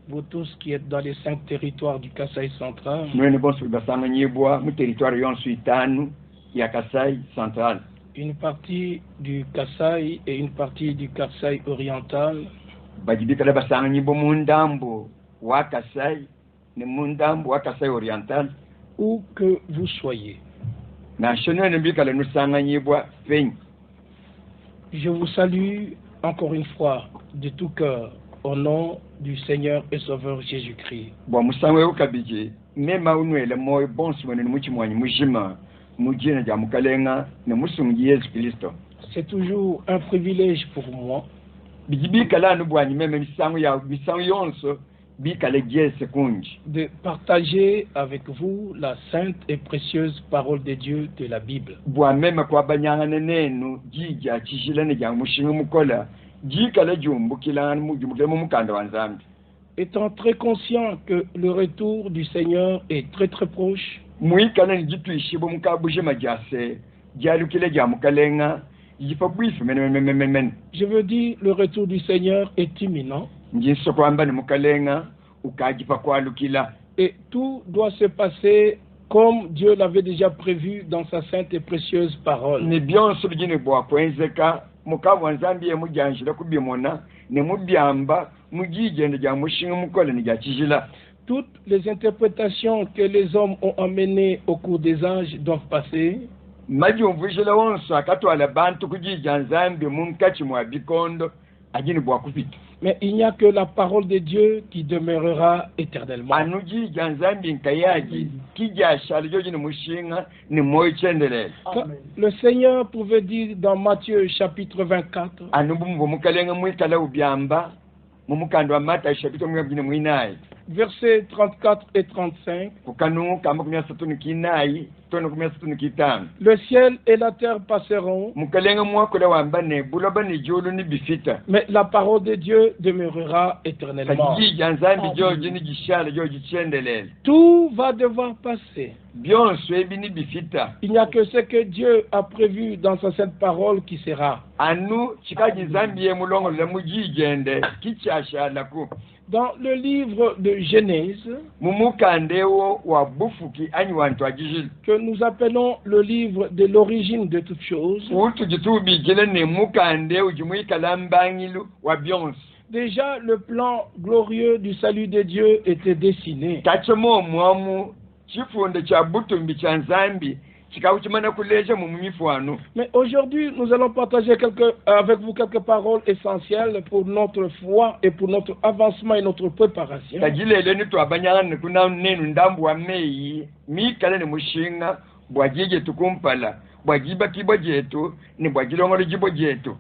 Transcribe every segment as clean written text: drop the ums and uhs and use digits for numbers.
Vous tous qui êtes dans les 5 territoires du Kasaï central, une partie du Kasaï et une partie du Kasaï oriental, où que vous soyez. Je vous salue encore une fois de tout cœur au nom du Seigneur et Sauveur Jésus-Christ. C'est toujours un privilège pour moi de partager avec vous la sainte et précieuse parole de Dieu de la Bible. Étant très conscient que le retour du Seigneur est très très proche, je veux dire le retour du Seigneur est imminent. Et tout doit se passer comme Dieu l'avait déjà prévu dans sa sainte et précieuse parole. Toutes les interprétations que les hommes ont amenées au cours des âges doivent passer. Mais il n'y a que la parole de Dieu qui demeurera éternellement. Le Seigneur pouvait dire dans Matthieu chapitre 24, versets 34 et 35, le ciel et la terre passeront, mais la parole de Dieu demeurera éternellement. Tout va devoir passer. Il n'y a que ce que Dieu a prévu dans sa sainte parole qui sera. Dans le livre de Genèse, que nous appelons le livre de l'origine de toutes choses, déjà le plan glorieux du salut de Dieu était dessiné. Mais aujourd'hui, nous allons partager avec vous quelques paroles essentielles pour notre foi et pour notre avancement et notre préparation.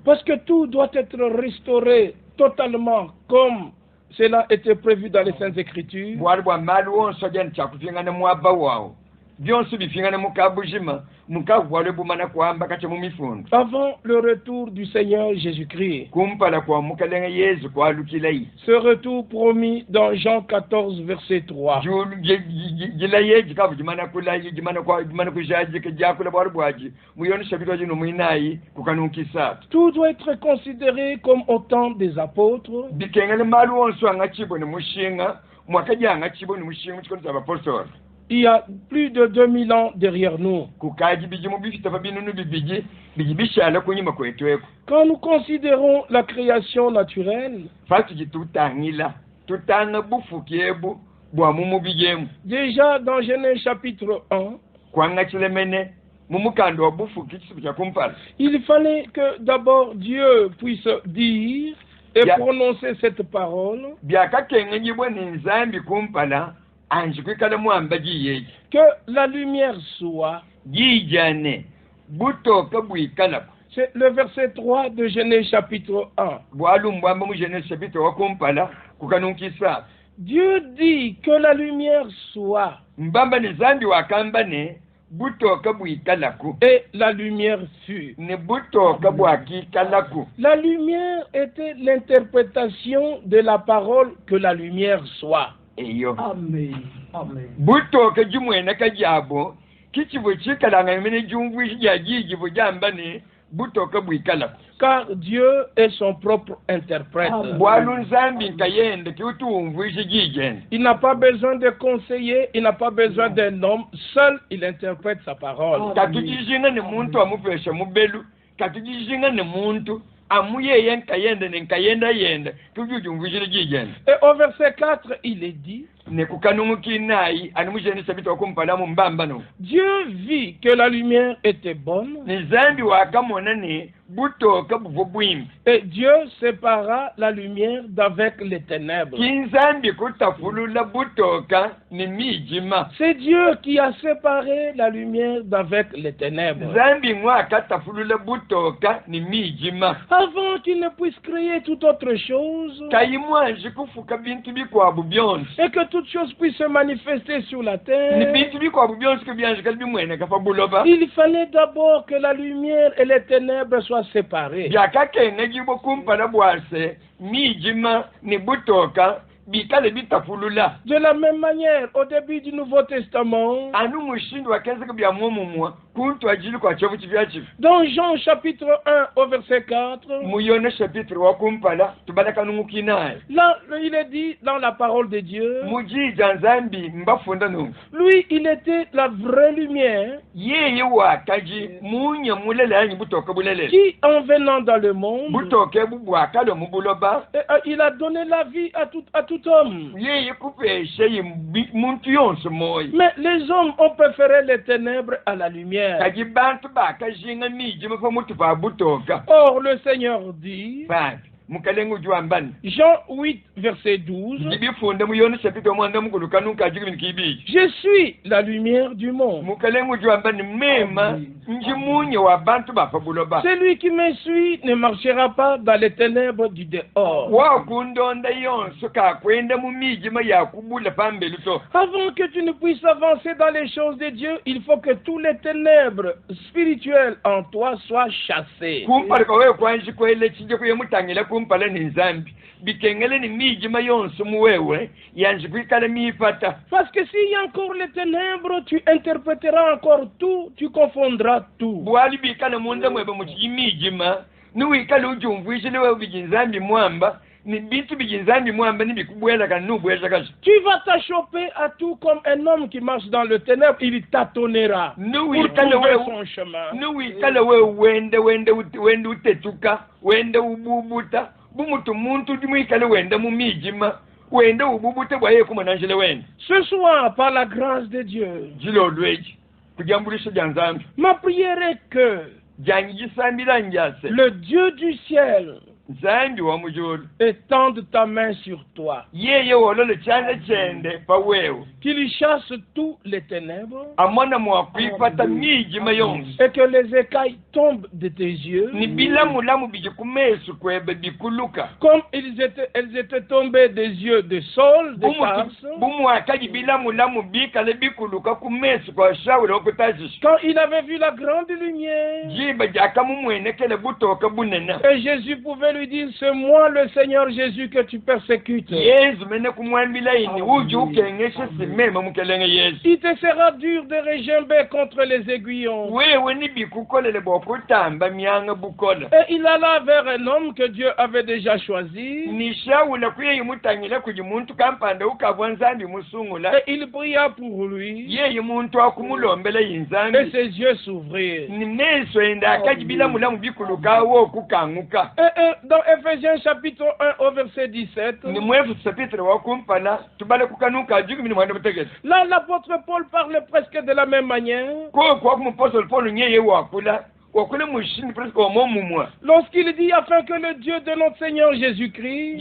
Parce que tout doit être restauré totalement comme cela était prévu dans les Saintes Écritures. Avant le retour du Seigneur Jésus-Christ. Ce retour promis dans Jean 14, verset 3. Tout doit être considéré comme au temps des apôtres. Il y a plus de 2000 ans derrière nous. Quand nous considérons la création naturelle, déjà dans Genèse chapitre 1, il fallait que d'abord Dieu puisse dire et prononcer cette parole, que la lumière soit. C'est le verset 3 de Genèse chapitre 1. Dieu dit que la lumière soit. Et la lumière fut. La lumière était l'interprétation de la parole que la lumière soit. Amen. Amen. butoka bwikala. Car Dieu est son propre interprète. Il n'a pas besoin de conseillers, il n'a pas besoin d'un homme, seul il interprète sa parole. Et au verset 4, il est dit, Dieu vit que la lumière était bonne. Et Dieu sépara la lumière d'avec les ténèbres. C'est Dieu qui a séparé la lumière d'avec les ténèbres. Avant qu'il ne puisse créer toute autre chose. Et que toute chose puisse se manifester sur la terre. Il fallait d'abord que la lumière et les ténèbres soient séparées. De la même manière, au début du Nouveau Testament, dans Jean chapitre 1 au verset 4, là, il est dit dans la parole de Dieu, lui, il était la vraie lumière qui, en venant dans le monde, il a donné la vie à tout homme. Mais les hommes ont préféré les ténèbres à la lumière. Or, le Seigneur dit, Jean 8, verset 12, je suis la lumière du monde. Celui qui me suit ne marchera pas dans les ténèbres du dehors. Avant que tu ne puisses avancer dans les choses de Dieu, il faut que tous les ténèbres spirituelles en toi soient chassées. Parce que s'il y a encore les ténèbres, tu interpréteras encore tout, tu confondras tout. Tu vas t'achoper à tout comme un homme qui marche dans le ténèbre, il tâtonnera pour trouver son chemin. Ce soir, par la grâce de Dieu, ma prière est que le Dieu du ciel étende ta main sur toi, qu'il chasse tous les ténèbres et que les écailles tombent de tes yeux comme elles étaient tombées des yeux de Saul de Tarse quand il avait vu la grande lumière. Et Jésus pouvait lui dire, c'est moi le Seigneur Jésus que tu persécutes. Il te sera dur de regimber contre les aiguillons. Et il alla vers un homme que Dieu avait déjà choisi. Et il pria pour lui. Et ses yeux s'ouvrirent. Dans Ephésiens chapitre 1 au verset 17, là l'apôtre Paul parle presque de la même manière. Lorsqu'il dit afin que le Dieu de notre Seigneur Jésus-Christ,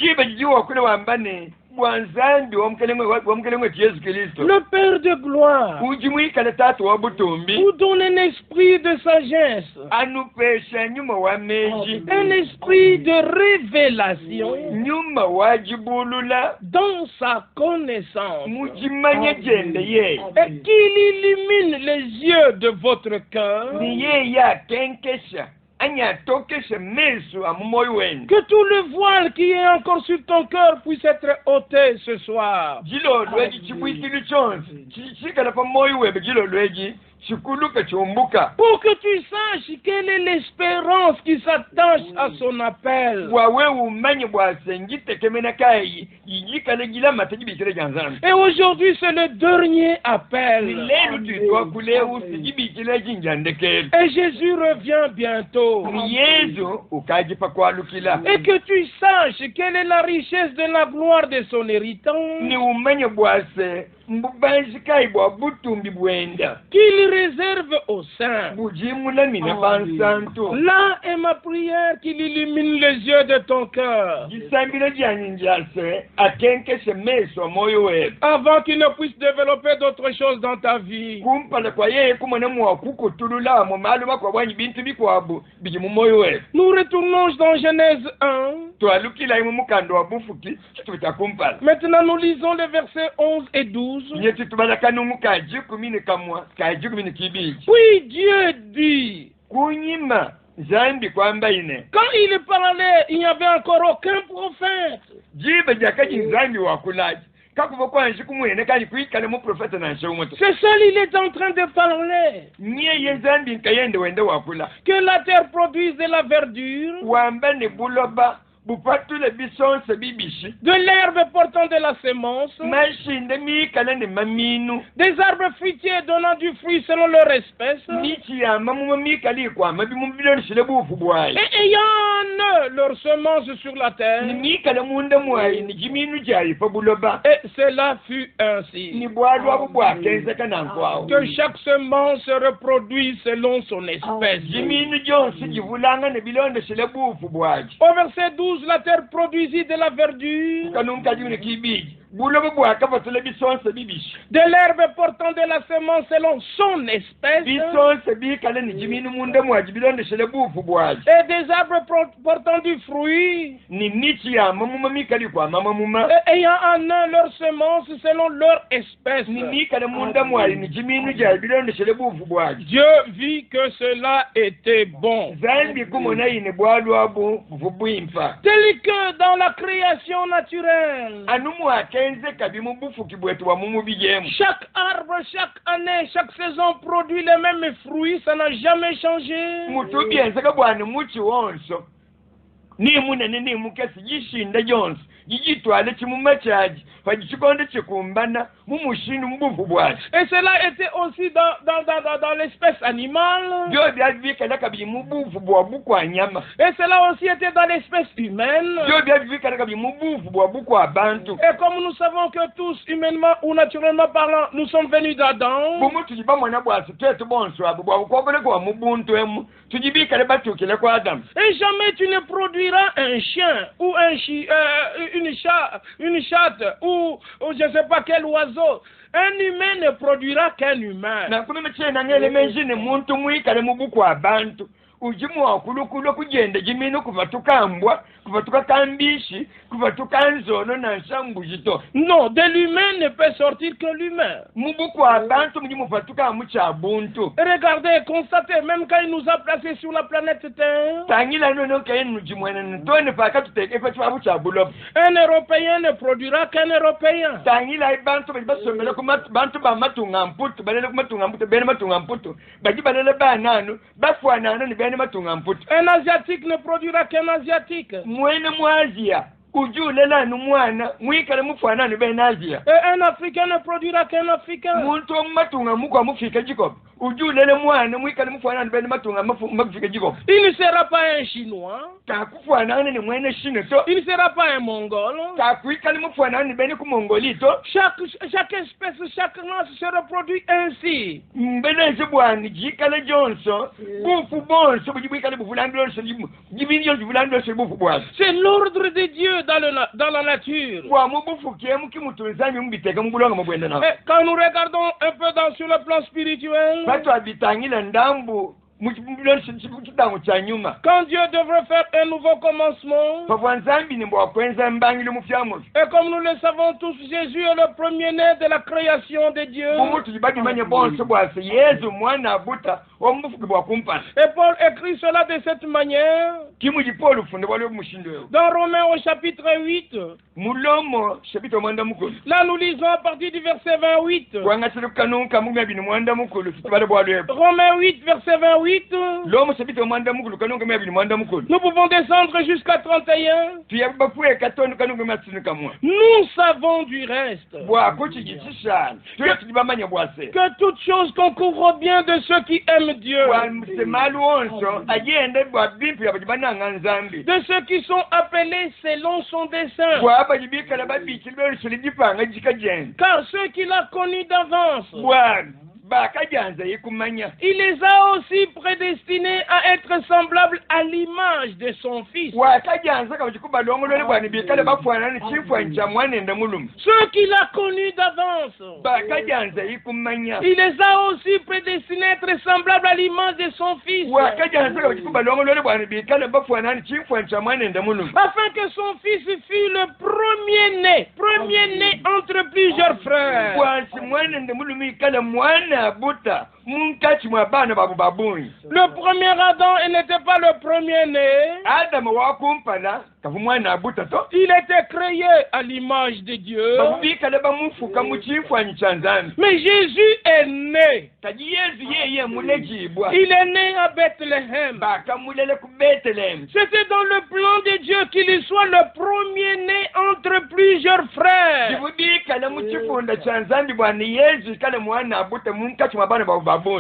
le Père de gloire, vous donne un esprit de sagesse, un esprit de révélation dans sa connaissance, et qu'il illumine les yeux de votre cœur, que tout le voile qui est encore sur ton cœur puisse être ôté ce soir. Pour que tu saches quelle est l'espérance qui s'attache à son appel. Et aujourd'hui, c'est le dernier appel. Et Jésus revient bientôt. Et que tu saches quelle est la richesse de la gloire de son héritage. Qu'il réserve aux saints. Là est ma prière, qu'il illumine les yeux de ton cœur. Avant qu'il ne puisse développer d'autres choses dans ta vie. Nous retournons dans Genèse 1. Maintenant nous lisons les versets 11 et 12. Oui, Dieu dit. Quand il parlait, il n'y avait encore aucun prophète. C'est seul, il est en train de parler. Que la terre produise de la verdure, de l'herbe portant de la semence, des arbres fruitiers donnant du fruit selon leur espèce, et ayant en eux leur semence sur la terre. Et cela fut ainsi. Que chaque semence se reproduise selon son espèce. Au verset 12, la terre produisit de la verdure, de l'herbe portant de la semence selon son espèce, et des arbres portant du fruit, et ayant en eux leur semence selon leur espèce. Dieu vit que cela était bon. Tel que dans la création naturelle, chaque arbre, chaque année, chaque saison produit les mêmes fruits, ça n'a jamais changé. Et cela était aussi dans l'espèce animale. Et cela aussi était dans l'espèce humaine. Et comme nous savons que tous, humainement ou naturellement parlant, nous sommes venus d'Adam. Et jamais tu ne produiras un chien ou une chatte ou je ne sais pas quel oiseau. Un humain ne produira qu'un humain. Non, de l'humain ne peut sortir que l'humain. Regardez, constatez, même quand il nous a placés sur la planète Terre, un Européen ne produira qu'un Européen. Un Asiatique ne produira qu'un Asiatique. Et un Africain ne produira qu'un Africain. Il ne sera pas un Chinois. Il ne sera pas un Mongol. Chaque espèce, chaque race se reproduit ainsi. C'est l'ordre de Dieu dans la nature. Et quand nous regardons un peu sur le plan spirituel, Quand Dieu devrait faire un nouveau commencement, et comme nous le savons tous, Jésus est le premier-né de la création de Dieu. Et Paul écrit cela de cette manière dans Romains au chapitre 8. Là, nous lisons à partir du verset 28. Romains 8, verset 28. Nous pouvons descendre jusqu'à 31. Nous savons du reste que toutes choses concourent bien de ceux qui aiment Dieu, de ceux qui sont appelés selon son dessein. Car ceux qu'il a connus d'avance, il les a aussi prédestinés à être semblables à l'image de son Fils. Ceux qu'il a connus d'avance, il les a aussi prédestinés à être semblables à l'image de son Fils, afin que son Fils fût le premier-né entre plusieurs frères. Le premier Adam, il n'était pas le premier-né. Il était créé à l'image de Dieu. Mais Jésus est né. Il est né à Bethléem. C'était dans le plan de Dieu qu'il soit le premier-né entre plusieurs frères.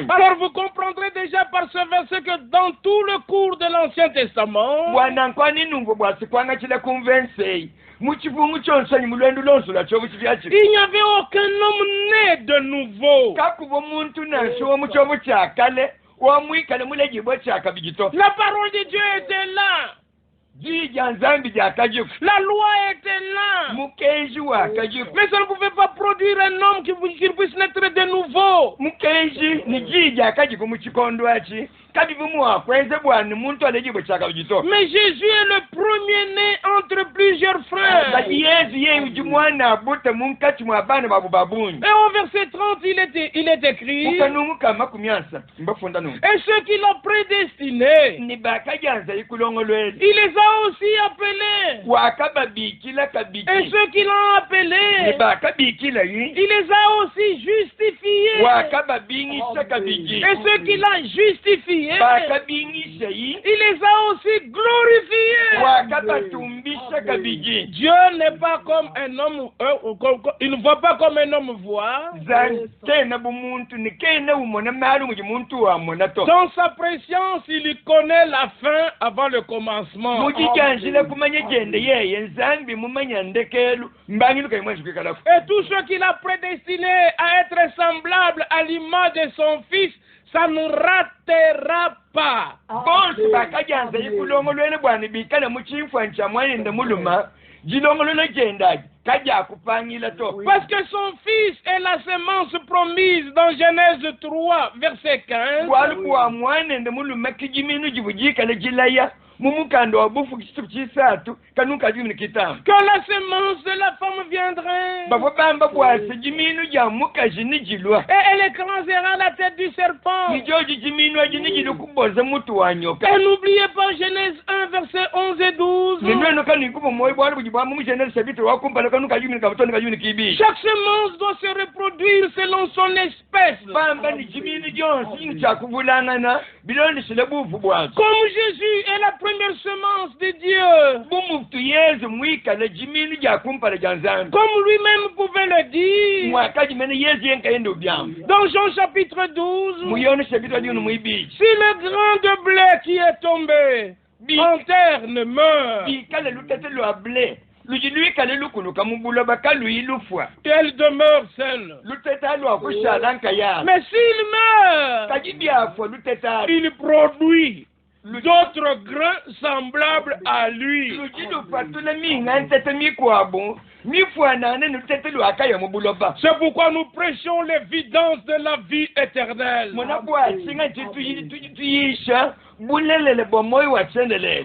Alors vous comprendrez déjà par ce verset que dans tout le cours de l'Ancien Testament, il n'y avait aucun homme né de nouveau. La parole de Dieu était là. La loi était là. Mais ça ne pouvait pas produire un homme qui puisse naître de nouveau. Mais Jésus est le premier-né entre plusieurs frères. Et au verset 30, il est écrit: et ceux qui l'ont prédestiné, il les a aussi appelés. Et ceux qui l'ont appelé, il les a aussi justifiés. Et ceux qui l'ont justifié, il les a aussi glorifiés. Dieu n'est pas comme un homme, il ne voit pas comme un homme voit. Dans sa préscience, il connaît la fin avant le commencement. Et tout ce qu'il a prédestiné à être semblable à l'image de son Fils, ça ne ratera pas. Parce que son Fils est la semence promise dans Genèse 3, verset 15. Que la semence de la femme viendrait et elle écrasera la tête du serpent. Et n'oubliez pas Genèse 1, verset 11 et 12. Chaque semence doit se reproduire selon son espèce. Comme Jésus est la première semence de Dieu, comme lui-même pouvait le dire dans Jean chapitre 12, si le grain de blé qui est tombé en terre ne meurt, elle demeure seule. Mais s'il meurt, il produit d'autres grains semblables à lui. C'est pourquoi nous prêchons l'évidence de la vie éternelle.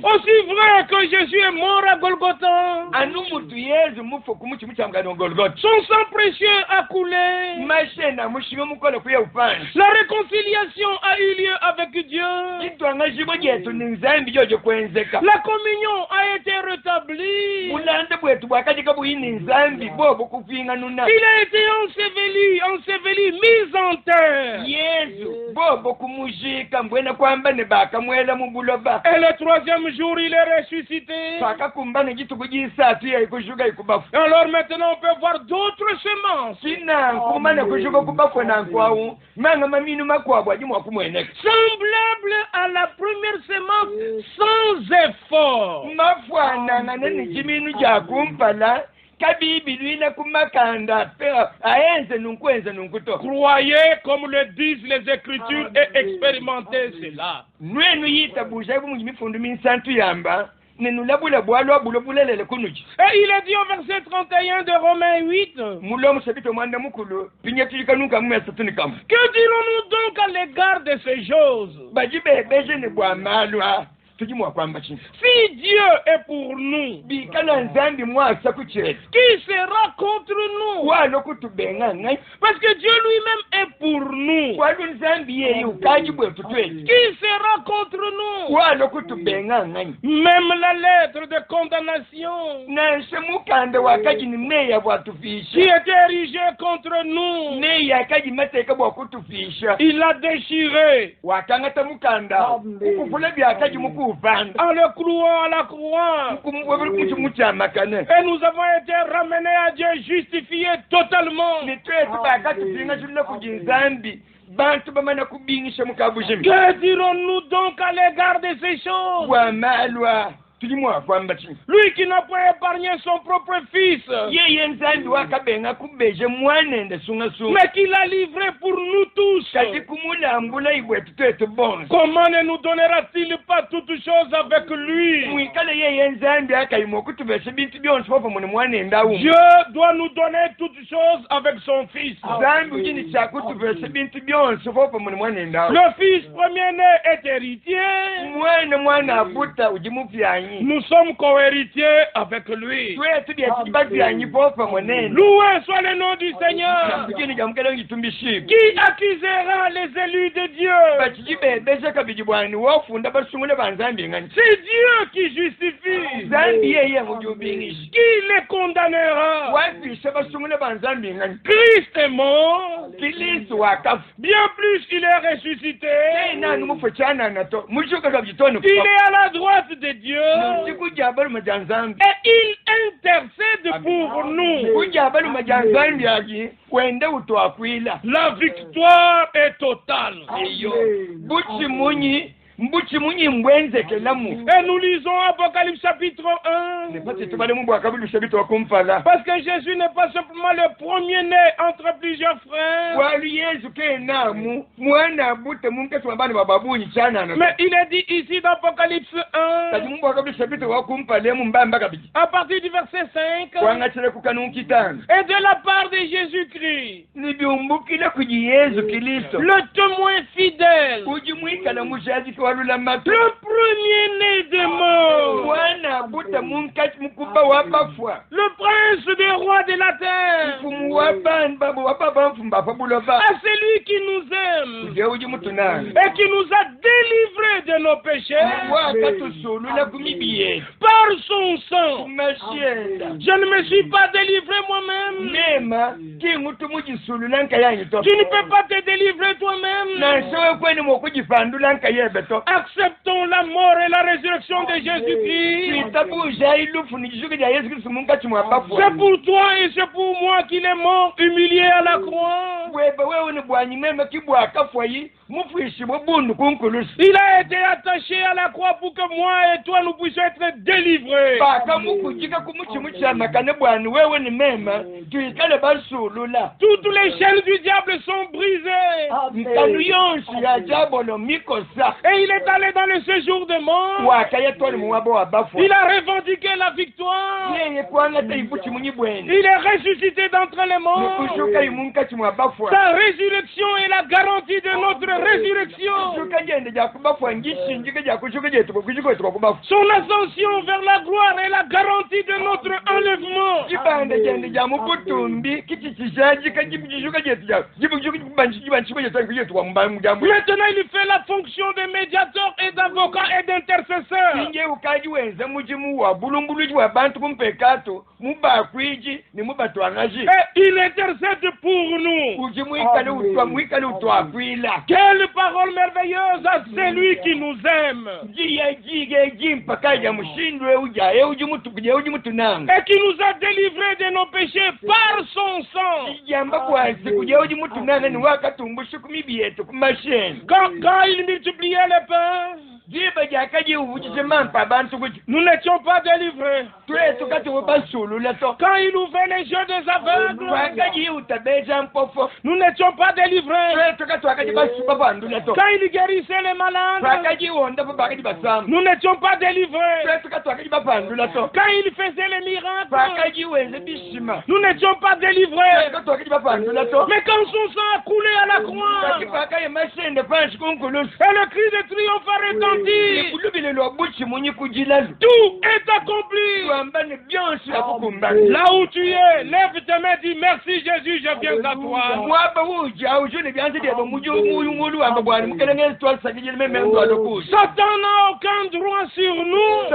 Aussi vrai que Jésus est mort à Golgotha, son sang précieux a coulé. La réconciliation a eu lieu avec Dieu. La communion a été rétablie. Il a été enseveli, mis en terre. Et le troisième jour, il est ressuscité. Alors maintenant, on peut voir d'autres semences. Semblables à la première semence, sans effort. Croyez comme le disent les Écritures et expérimentez cela. Et il a dit au verset 31 de Romains 8, que dirons-nous donc à l'égard de ces choses? Si Dieu est pour nous, qui sera contre nous? Parce que Dieu lui-même est pour nous. Qui sera contre nous? Même la lettre de condamnation qui était érigée contre nous, il l'a déchiré en le clouant à la croix. Et nous avons été ramenés à Dieu, justifiés totalement. Que dirons-nous donc à l'égard de ces choses? Lui qui n'a pas épargné son propre fils, mais qui l'a livré pour nous tous, comment ne nous donnera-t-il pas toutes choses avec lui? Dieu doit nous donner toutes choses avec son fils. Le fils premier-né est héritier. Nous sommes co-héritiers avec lui. Loué soit le nom du Seigneur. Qui accusera les élus de Dieu? C'est Dieu qui justifie. Qui les condamnera? Christ est mort. Bien plus, il est ressuscité. Il est à la droite de Dieu. Et il intercède pour nous. La victoire est totale. Et nous lisons Apocalypse chapitre 1. Parce que Jésus n'est pas simplement le premier-né entre plusieurs frères. Mais il est dit ici dans Apocalypse 1, à partir du verset 5, et de la part de Jésus-Christ, le témoin fidèle, le premier-né des morts, le prince des rois de la terre, à celui qui nous aime et qui nous a délivrés de nos péchés par son sang. Je ne me suis pas délivré moi-même. Tu ne peux pas te délivrer toi-même. Acceptons la mort et la résurrection de Jésus-Christ. C'est pour toi et c'est pour moi qu'il est mort, humilié à la croix. Il a été attaché à la croix pour que moi et toi nous puissions être délivrés. Toutes les chaînes du diable sont brisées. Et il est allé dans le séjour de mort. Il a revendiqué la victoire. Il est ressuscité d'entre les morts. Sa résurrection est la garantie de notre résurrection. Son ascension vers la gloire est la garantie de notre enlèvement. Maintenant, il fait la fonction de médiateur et d'avocat et d'intercesseur. Et il intercède pour nous. Quelle parole merveilleuse à celui qui nous aime. Et qui nous a délivrés de nos péchés par son sang. Quand il multipliait les pains, nous n'étions pas délivrés. Quand il ouvrait les yeux des aveugles, nous n'étions pas délivrés. Quand il guérissait les malades, nous n'étions pas délivrés. Quand il faisait les miracles, nous n'étions pas délivrés. Mais quand son sang a coulé à la croix, et le cri de triomphe a retenti, tout est accompli. Là où tu es, lève tes mains, dis merci Jésus, je viens à toi. Satan n'a aucun droit sur nous.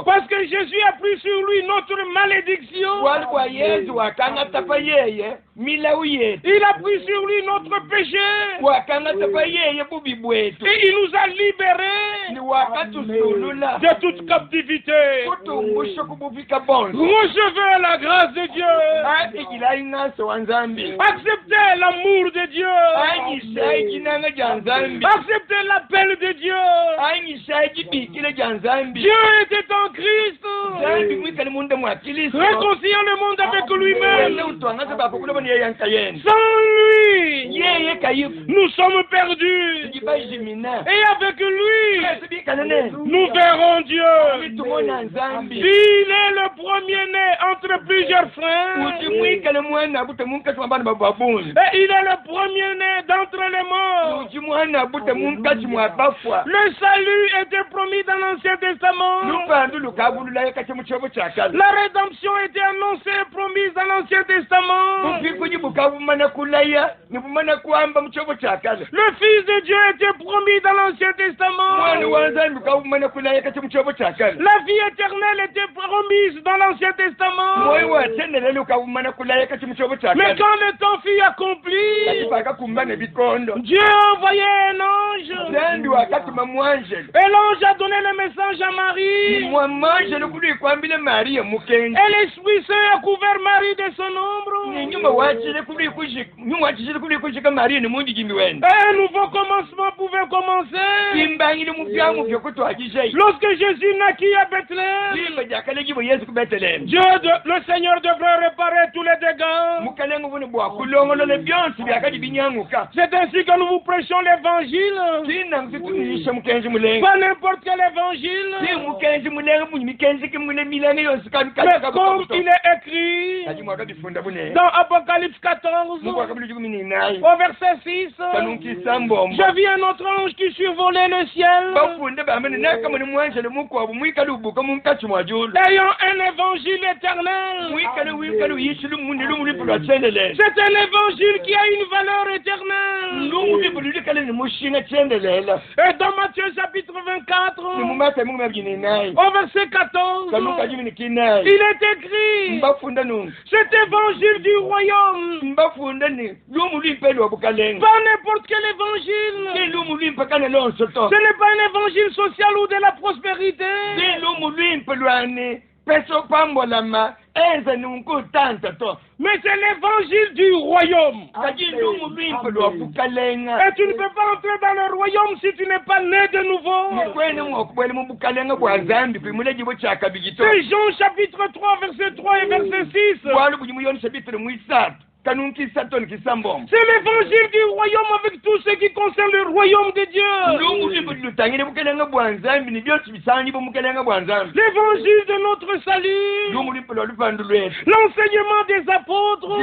Parce que Jésus a pris sur lui notre malédiction. Il a pris sur lui notre péché. Et il nous a libérés de toute captivité. Recevez la grâce de Dieu. Acceptez l'amour de Dieu. Acceptez l'appel de Dieu. Dieu était en Christ, réconciliant le monde avec lui-même. Sans lui, nous sommes perdus. Et avec lui, nous verrons Dieu. Il est le premier-né entre plusieurs frères. Et il est le premier-né d'entre les morts. Le salut était promis dans l'Ancien Testament. La rédemption était annoncée et promise dans l'Ancien Testament. Le Fils de Dieu était promis dans l'Ancien Testament. La vie éternelle était promise dans l'Ancien Testament. Mais quand le temps fut accompli, Dieu a envoyé un ange. Et l'ange a donné le message à Marie. Et l'Esprit Saint a couvert Marie de son ombre. Et un nouveau commencement pouvait commencer. Lorsque Jésus naquit à Bethléem, Dieu, le Seigneur devrait réparer tous les dégâts. C'est ainsi que nous vous prêchons l'évangile. Pas n'importe quel évangile. Mais comme il est écrit dans Apocalypse 14, au verset 6, j'ai vu un autre ange qui survolait le ciel, ayant un évangile éternel. C'est un évangile qui a une valeur éternelle. Et dans Matthieu chapitre 24, au verset 14, il est écrit, cet évangile du royaume, pas n'importe quel évangile. Ce n'est pas un évangile social ou de la prospérité. Mais c'est l'évangile du royaume. Et tu ne peux pas entrer dans le royaume si tu n'es pas né de nouveau. C'est Jean chapitre 3, verset 3 et verset 6. C'est l'évangile du royaume avec tout ce qui concerne le royaume de Dieu. L'évangile de notre salut. L'enseignement des apôtres.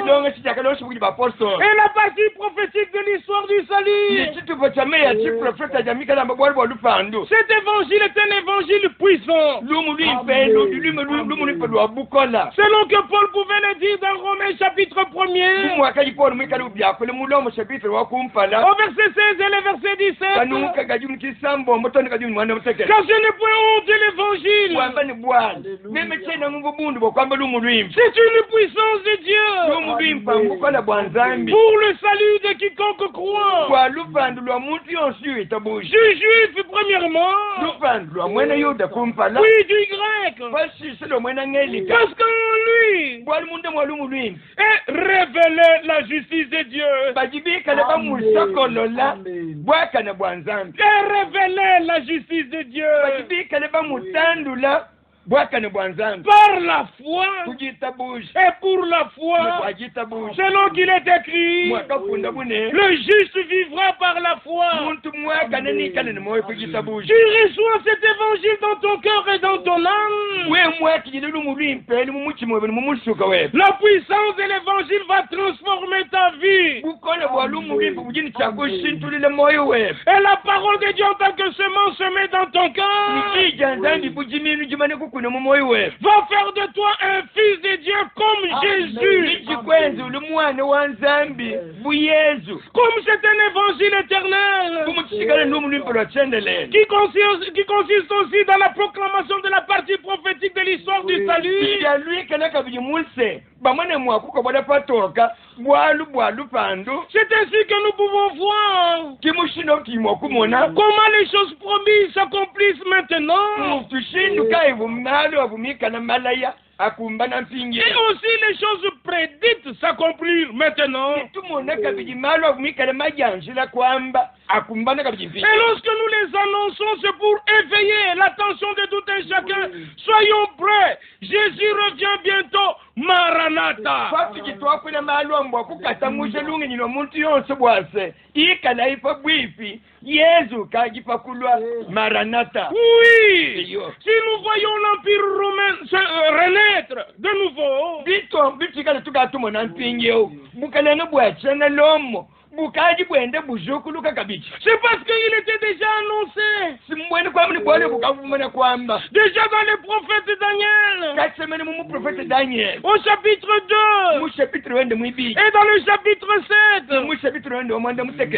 Et la partie prophétique de l'histoire du salut. Cet évangile est un évangile puissant. Selon que Paul pouvait le dire dans Romains chapitre 1er. Au verset 16 et le verset 17. Car je n'ai point honte de l'évangile. C'est une puissance de Dieu pour le salut de quiconque croit. Du juif premièrement. Oui, du grec. Parce qu'en lui est révélé la justice de Dieu. Et révéler la justice de Dieu. Par la foi et pour la foi, selon qu'il est écrit, le juste vivra par la foi. Tu reçois cet évangile dans ton cœur et dans ton âme. La puissance de l'évangile va transformer ta vie. Et la parole de Dieu en tant que semence se met dans ton cœur. Va faire de toi un fils de Dieu comme Jésus. Comme c'est un évangile éternel qui consiste aussi dans la proclamation de la partie prophétique de l'histoire du salut. C'est ainsi que nous pouvons voir comment les choses promises s'accomplissent maintenant. Et aussi les choses prédites s'accomplir maintenant. Et lorsque nous les annonçons, c'est pour éveiller l'attention de tout un chacun. Soyons prêts. Jésus revient bientôt. Maranatha. Maranatha. Oui. Si nous voyons l'Empire romain se renaître de nouveau. C'est parce qu'il était déjà annoncé. Déjà dans les prophètes Daniel. Au chapitre 2. Et dans le chapitre 7.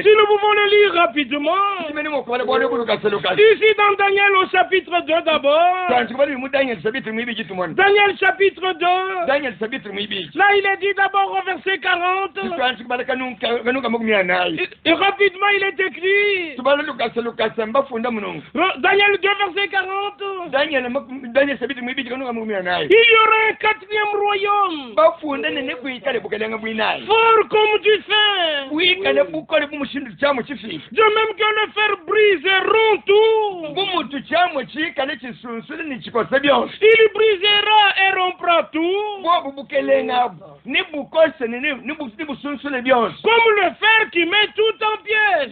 Si nous pouvons le lire rapidement. Ici dans Daniel au chapitre 2 d'abord. Daniel chapitre 2. Là il est dit d'abord au verset 40. Et rapidement il est écrit. Daniel 2 verset 40. Il y aura un quatrième royaume. Fort comme du fer. De même que le fer brise et rompt tout. Il brisera et rompra tout. Comme le fer qui met tout en pièces.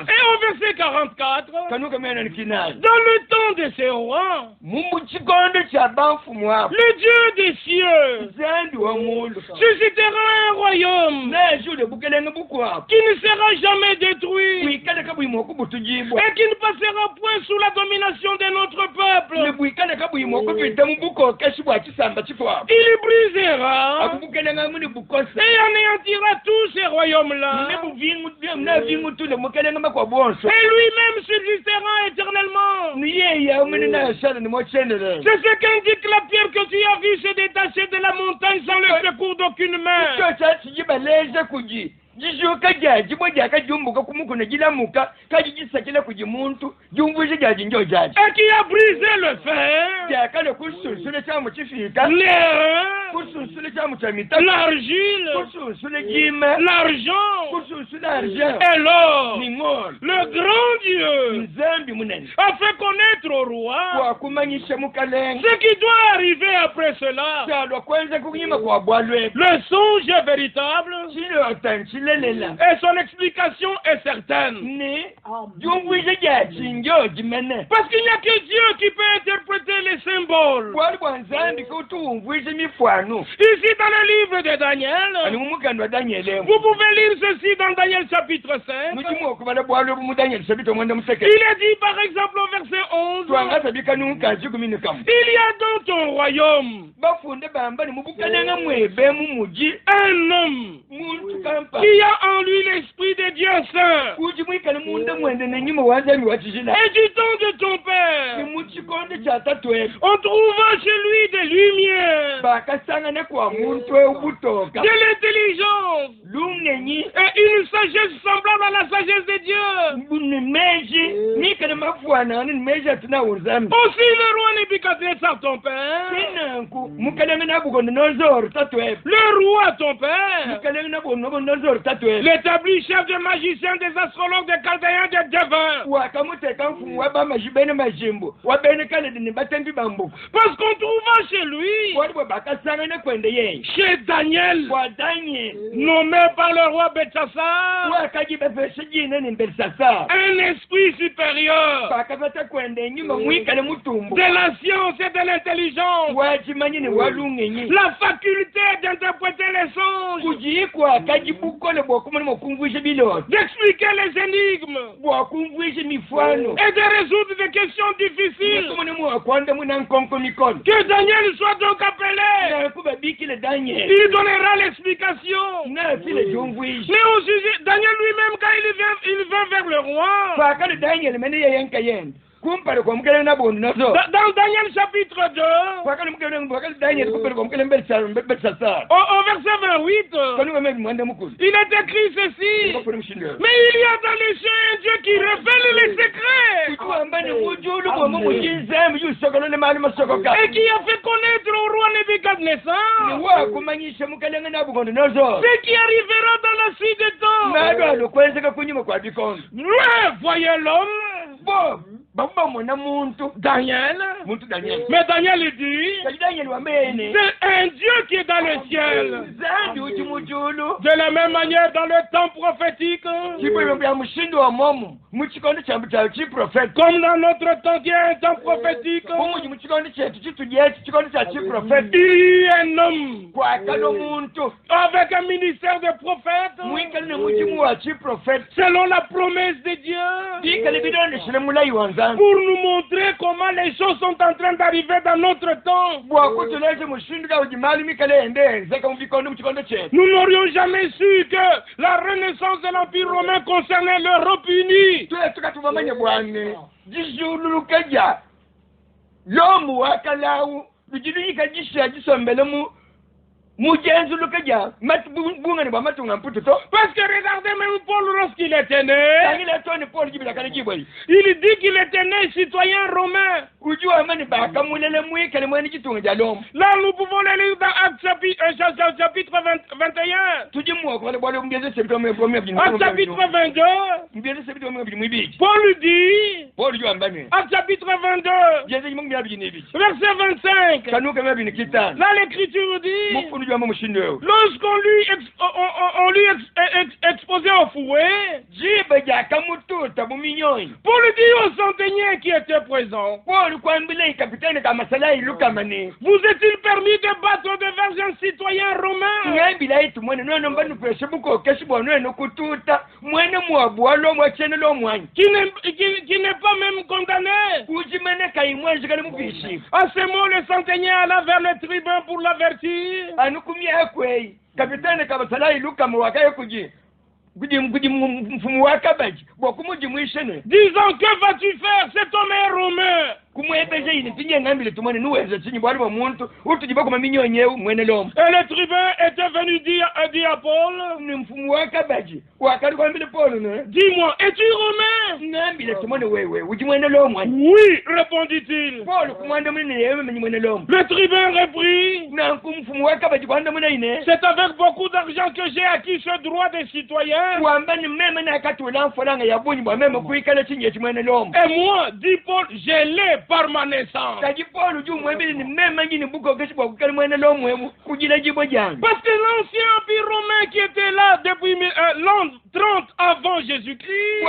Et au verset 44, dans le temps de ces rois, le Dieu des cieux suscitera un royaume qui ne sera jamais détruit et qui ne passera point sous la domination de notre peuple. Il brisera et anéantira tous ces royaumes-là. Et lui-même subsistera éternellement. C'est ce qu'indique la pierre que tu as vue se détacher de la montagne sans le secours d'aucune main. Jishuka jaji moja akajumbuka kumukuna gilamuka kajijisakila kujimuntu jumvuje jaji njo jaji. Et qui a brisé le fer. Jakale kususule chamu chifika. Kususule chamu chamita. L'argile. Kususule jime. L'argent. Kususule argent. Et l'or. Ningol. Le grand Dieu Nzambi munene. a fait connaître au roi Kwa kumanyisha mukalenga. ce qui doit arriver après cela. Chalo kwenza kunyima kwa bwalwe. Le songe est véritable. Et son explication est certaine. Parce qu'il n'y a que Dieu qui peut interpréter les symboles. Ici dans le livre de Daniel, vous pouvez lire ceci dans Daniel chapitre 5. Il est dit par exemple au verset 11. Il y a dans ton royaume un homme qui a en lui l'esprit de Dieu saint. Et du temps de ton père, on trouva chez lui des lumières, de l'intelligence et une sagesse semblable à la sagesse de Dieu. Aussi le roi Nebuchadnezzar ton père, le roi ton père, l'établi chef des magiciens, des astrologues, des chaldéens, des devins. Parce qu'on trouva chez lui, chez Daniel, nommé par le roi Belchassar, un esprit supérieur de la science et de l'intelligence, la faculté d'interpréter les songes, d'expliquer les énigmes et de résoudre des questions difficiles. Que Daniel soit donc appelé. Il donnera l'explication. Mais aussi Daniel lui-même, quand il va vers le roi, dans Daniel chapitre 2, au verset 28, il est écrit ceci. Mais il y a dans les cieux un Dieu qui révèle les secrets et qui a fait connaître au roi Nebuchadnezzar ce qui arrivera dans la suite des temps. Voyez l'homme Daniel. Mais Daniel dit, c'est un Dieu qui est dans le ciel. De la même manière dans le temps prophétique, comme dans notre temps qui est un temps prophétique, il y a un homme avec un ministère de prophète selon la promesse de Dieu, pour nous montrer comment les choses sont en train d'arriver dans notre temps. Nous n'aurions jamais su que la renaissance de l'Empire romain concernait l'Europe unie. Parce que regardez même Paul lorsqu'il était né, il dit qu'il était né citoyen romain. Là nous pouvons le lire dans Actes chapitre 21. Actes chapitre 22. Paul dit, Actes chapitre 22, verset 25. Là l'écriture dit, lorsqu'on lui exposait au fouet, Paul dit au centenier qui était présent, vous est-il permis de battre devers un citoyen romain qui n'est pas même condamné? À ce mot, le centenier alla vers le tribun pour l'avertir. Disant, que vas-tu faire? Cet homme est romain. le tribun était venu dire à Paul, dis-moi, es-tu romain? Oui, répondit-il. Le tribun reprit, c'est avec beaucoup d'argent que j'ai acquis ce droit des citoyens. Et moi, dit Paul, je l'ai par ma naissance. Parce que l'ancien empire romain qui était là depuis l'an 30 avant Jésus-Christ,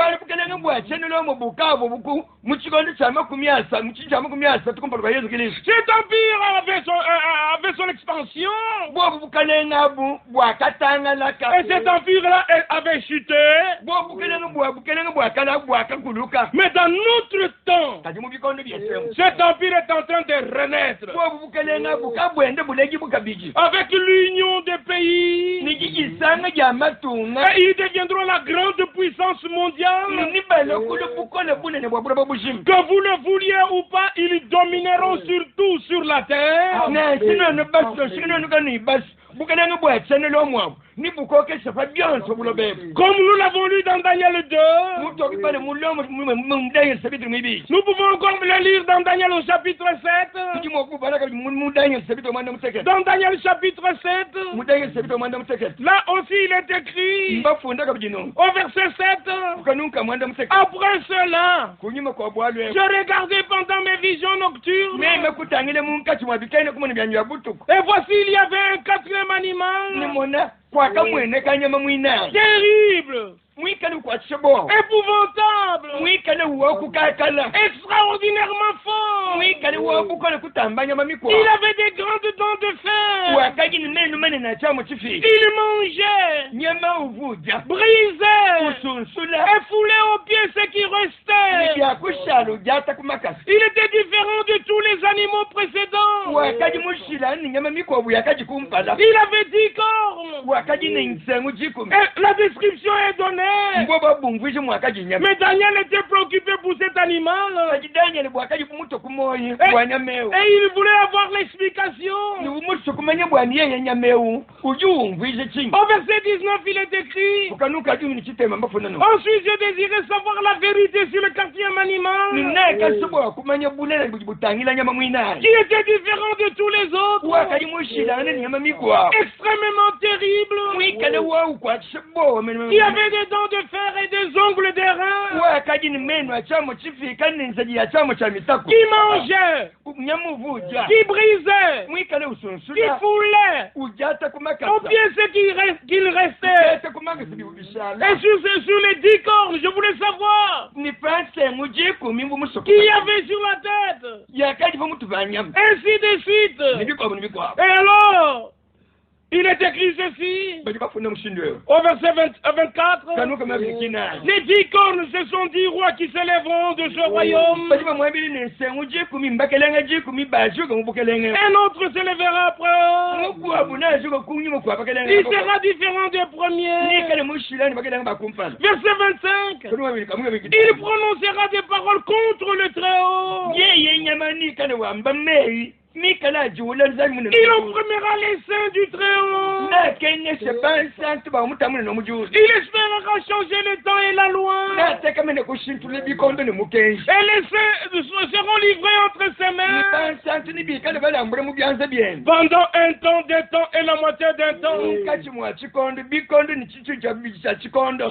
cet empire avait son expansion. Et cet empire-là avait chuté. Mais dans notre temps, cet empire est en train de renaître. Avec l'union des pays, et ils deviendront la grande puissance mondiale. Que vous le vouliez ou pas, ils domineront surtout sur la terre. Comme nous l'avons lu dans Daniel 2, nous pouvons encore le lire dans Daniel au chapitre 7. Dans Daniel chapitre 7, là aussi il est écrit au verset 7, après cela, je regardais pendant mes visions nocturnes, et voici il y avait un quatrième animal terrible, épouvantable, extraordinairement fort. Il avait des grandes dents de fer. Il mangeait, brisait et foulait aux pieds ce qui restait. Il était différent de tous les animaux précédents. Il avait 10 cornes. Et la description est donnée. Mais Daniel était préoccupé pour cet animal. Et il voulait avoir l'explication. Au verset 19, il est écrit, ensuite je désirais savoir la vérité sur le quatrième animal, qui était différent de tous les autres, extrêmement terrible, qui avait des dents de fer et des ongles d'airain, qui mangeait, qui brisait, qui foulait au pied ce qu'il restait. Et sur les 10 cornes, je voulais savoir qui y avait sur la tête, ainsi de suite. Et alors, il est écrit ceci, au verset 24, les 10 cornes, ce sont 10 rois qui s'élèveront de ce royaume. Un autre s'élèvera après eux. Il sera différent des premiers. Verset 25, il prononcera des paroles contre le Très-Haut. Il opprimera les saints du Très-Haut. Il espérera changer le temps et la loi. Et les saints seront livrés entre ses mains pendant un temps, 2 temps et la moitié d'un temps,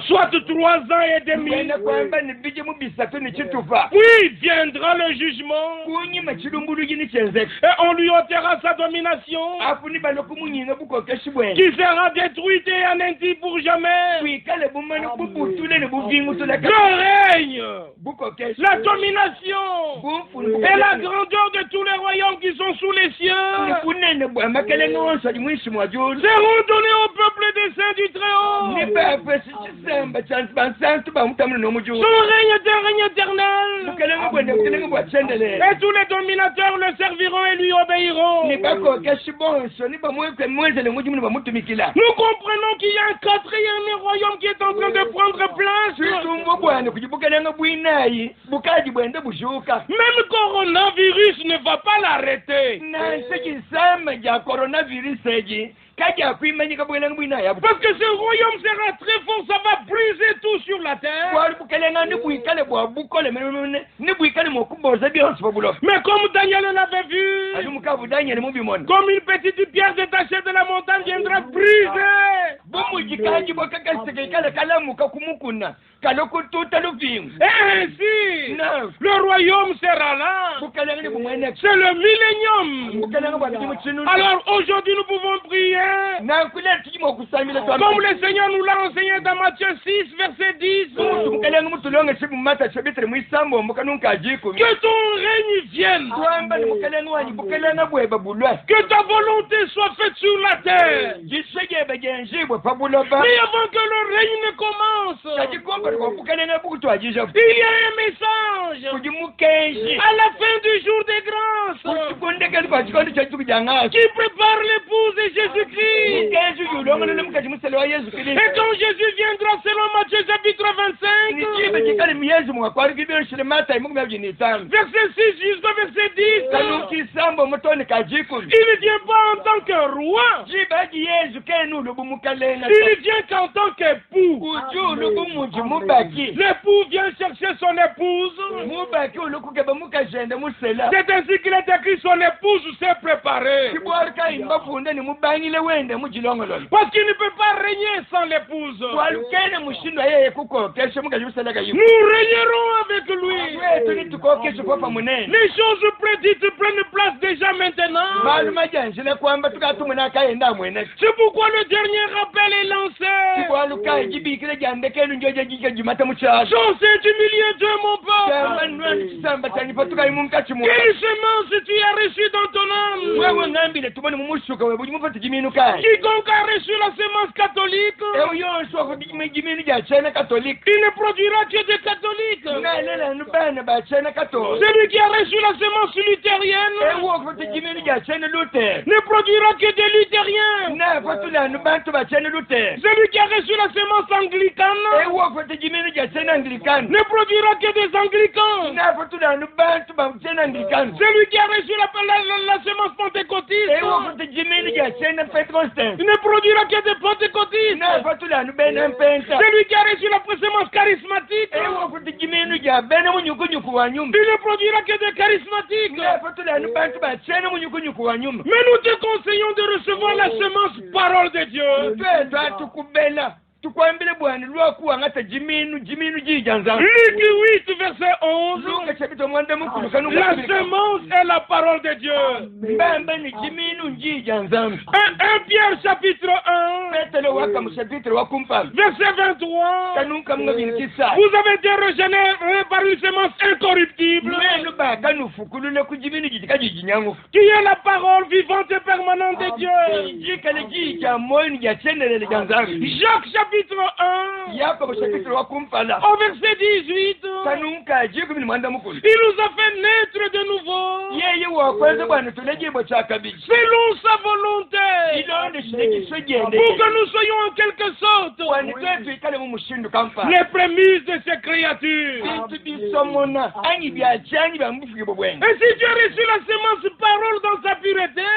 soit 3 ans et demi. Puis viendra le jugement. Et on lui ôtera sa domination, qui sera détruite et anéantie pour jamais. Le règne, la domination et la grandeur de tous les royaumes qui sont sous les cieux seront donnés au peuple des saints du Très-Haut. Son règne est un règne éternel. Et tous les dominateurs le serviront et lui obéiront. Nous comprenons qu'il y a un 4e royaume qui est en train de prendre place. Même coronavirus ne va pas l'arrêter. Parce que ce royaume sera très fort, ça va briser tout sur la terre. Mais comme Daniel l'avait vu, comme une petite pierre détachée de la montagne viendra briser. Et ainsi, le royaume sera là. C'est le millénium. Alors aujourd'hui nous pouvons prier. Comme le Seigneur nous l'a enseigné dans Matthieu 6, verset 10. Que ton règne vienne. Que ta volonté soit faite sur la terre. Mais avant que le règne ne commence, il y a un message. À la fin du jour des grâces, qui prépare l'épouse de Jésus-Christ. Et quand Jésus viendra selon Matthieu chapitre 25, verset 6 jusqu'au verset 10, il ne vient pas en tant que roi, il vient qu'en tant qu'époux. L'époux vient chercher son épouse. C'est ainsi qu'il est écrit, son épouse s'est préparée. Parce qu'il ne peut pas régner sans l'épouse. Nous régnerons avec lui. Les choses prédites prennent place déjà maintenant. C'est pourquoi le dernier rappel est lancé. Chancez du milieu de mon peuple. Quelle semence tu as reçue dans ton âme? Quiconque a reçu la semence catholique, il ne produira que des catholiques. Celui qui a reçu la semence luthérienne ne produira que des luthériens. Celui qui a reçu la semence anglicane ne produira que des anglicans. Celui qui a reçu la semence pentecôtiste ne produira que des pentecôtistes. Celui qui a reçu la semence charismatique, il ne produira que des charismatiques. Mais nous te conseillons de recevoir la semence parole de Dieu. Luc 8, verset 11. La semence est la parole de Dieu. 1 Pierre chapitre 1, verset 23. Vous avez été régénérés par une semence incorruptible, qui est la parole vivante et permanente de Dieu. Jacques chapitre 1, au verset 18, il nous a fait naître de nouveau selon sa volonté, pour que nous soyons en quelque sorte les prémices de ces créatures. Et si tu as reçu la semence parole dans sa pureté,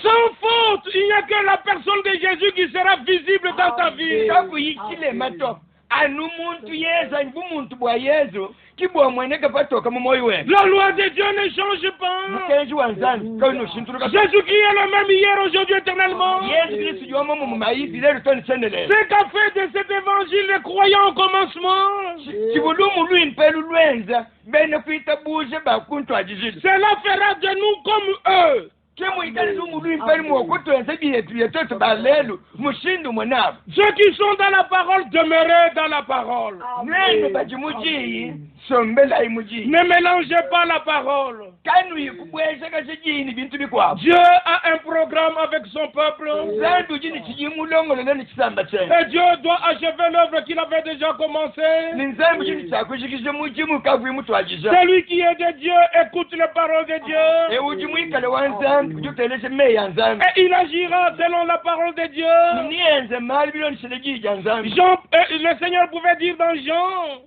sans faute, il n'y a que la personne de Jésus qui sera visible dans ta vie. La loi de Dieu ne change pas. Jésus qui est le même hier, aujourd'hui, éternellement. C'est qu'a fait de cet évangile les croyants au commencement. Cela fera de nous comme eux. Ceux qui sont dans la parole, demeurez dans la parole. Ne mélangez pas la parole. Dieu a un programme avec son peuple. Et Dieu doit achever l'œuvre qu'il avait déjà commencée. Celui qui est de Dieu écoute les paroles de Dieu. Et il agira selon la parole de Dieu. Le Seigneur pouvait dire dans Jean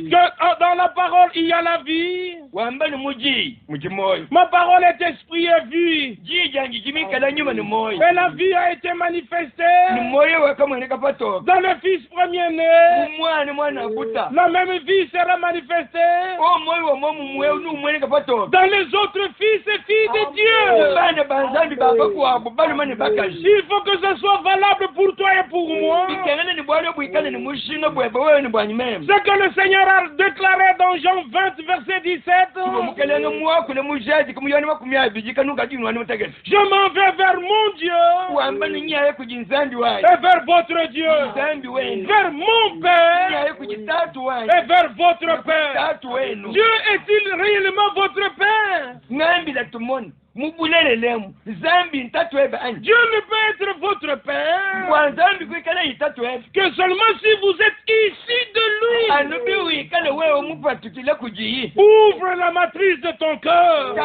que dans la parole il y a la vie. Ma parole est esprit et vie. Et la vie a été manifestée dans le Fils premier-né. La même vie sera manifestée dans les autres fils et filles de Dieu. Il faut que ce soit valable pour toi et pour moi. Ce que le Seigneur a déclaré dans Jean 20, verset 17. Je m'en vais vers mon Dieu et vers votre Dieu, vers mon Père et vers votre Père. Dieu est-il réellement votre Père? Dieu ne peut être votre Père que seulement si vous êtes issu de lui. Ouvre la matrice de ton cœur.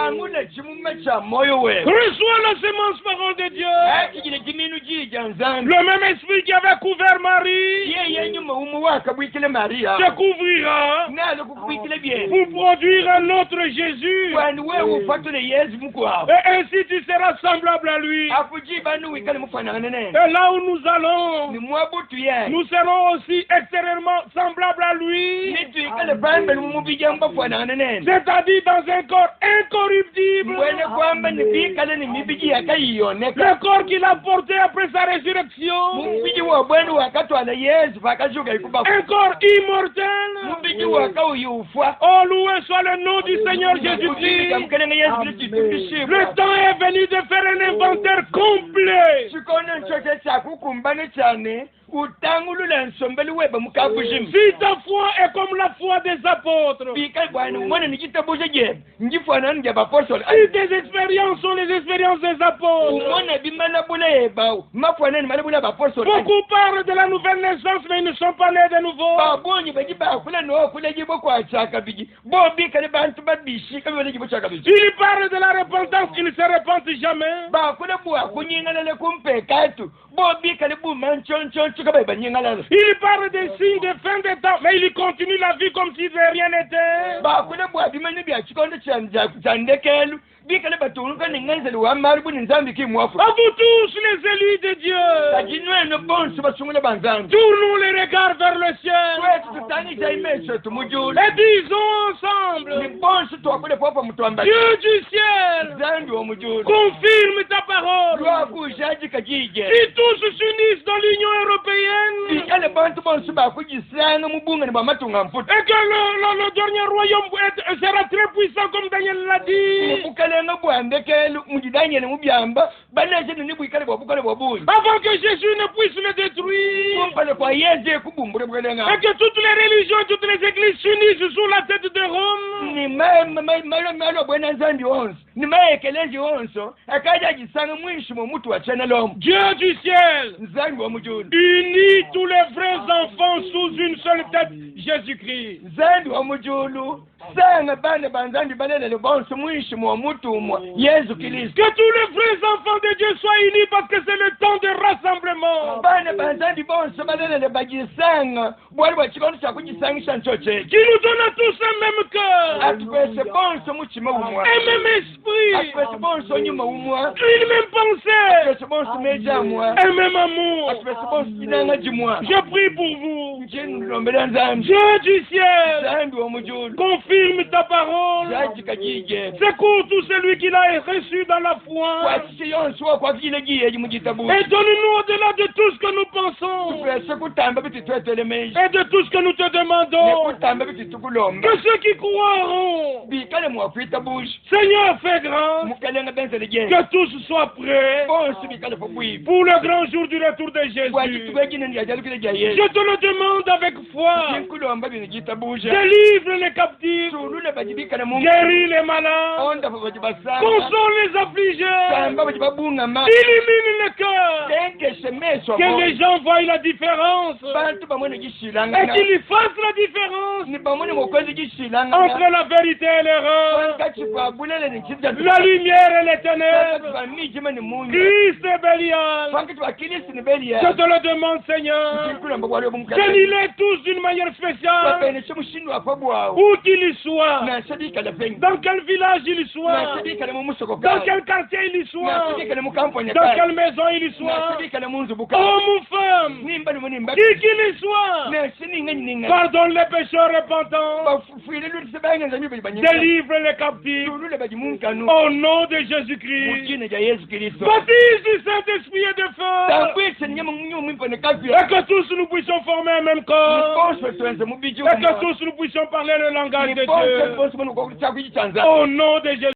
Reçois la semence parole de Dieu. Le même esprit qui avait couvert Marie te couvrira pour produire un autre Jésus. Et ainsi tu seras semblable à lui. Et là où nous allons, nous serons aussi extérieurement semblables à lui. C'est-à-dire dans un corps incorruptible. Le corps qu'il a porté après sa résurrection. Un corps immortel. Oh, loué soit le nom du Seigneur Jésus-Christ. Le temps est venu de faire un inventaire complet. Si ta foi est comme la foi des apôtres, si tes expériences sont les expériences des apôtres, beaucoup parlent de la nouvelle naissance mais ils ne sont pas nés de nouveau. Ils parlent de la repentance, ils ne se repentent jamais. Il parle des signes de fin des temps, mais il continue la vie comme si de rien n'était. À vous tous les élus de Dieu, tournons les regards vers le ciel et disons ensemble: Dieu du ciel, confirme ta parole. Si tous s'unissent dans l'Union européenne et que le dernier royaume sera très puissant comme Daniel l'a dit, avant que Jésus ne puisse le détruire, et que toutes les religions, toutes les églises s'unissent sous la tête de Rome, Dieu du ciel, unis tous les vrais enfants sous une seule tête, Jésus-Christ. Que tous les vrais enfants de Dieu soient unis parce que c'est le temps de rassemblement. Qui nous donne à tous un même cœur, un même esprit, une même pensée, un même amour. Je prie pour vous. Dieu du ciel, confirme ta parole. Secours tout celui qui l'a reçu dans la foi. Et donne-nous au-delà de tout ce que nous pensons et de tout ce que nous te demandons, que ceux qui croiront, Seigneur, fais grâce, que tous soient prêts pour le grand jour du retour de Jésus. Je te le demande avec foi. Délivre les captifs, guéris les malades, console les affligés, illumine le cœur, que les gens voient la différence et qu'ils fassent la différence entre la vérité et l'erreur. la lumière et les ténèbres, Christ et Bélial. Je te le demande, Seigneur, bénis-les tous d'une manière spéciale, où qu'il soit, dans quel village il soit, dans quel quartier il soit, dans quelle maison il soit, homme ou femme, qui qu'il soit, pardonne les pécheurs repentants, délivre les captifs, au nom de Jésus-Christ. Baptise du Saint-Esprit et de feu, et que tous nous puissions former un même corps, et que tous nous puissions parler le langage de Dieu, au nom de Jésus.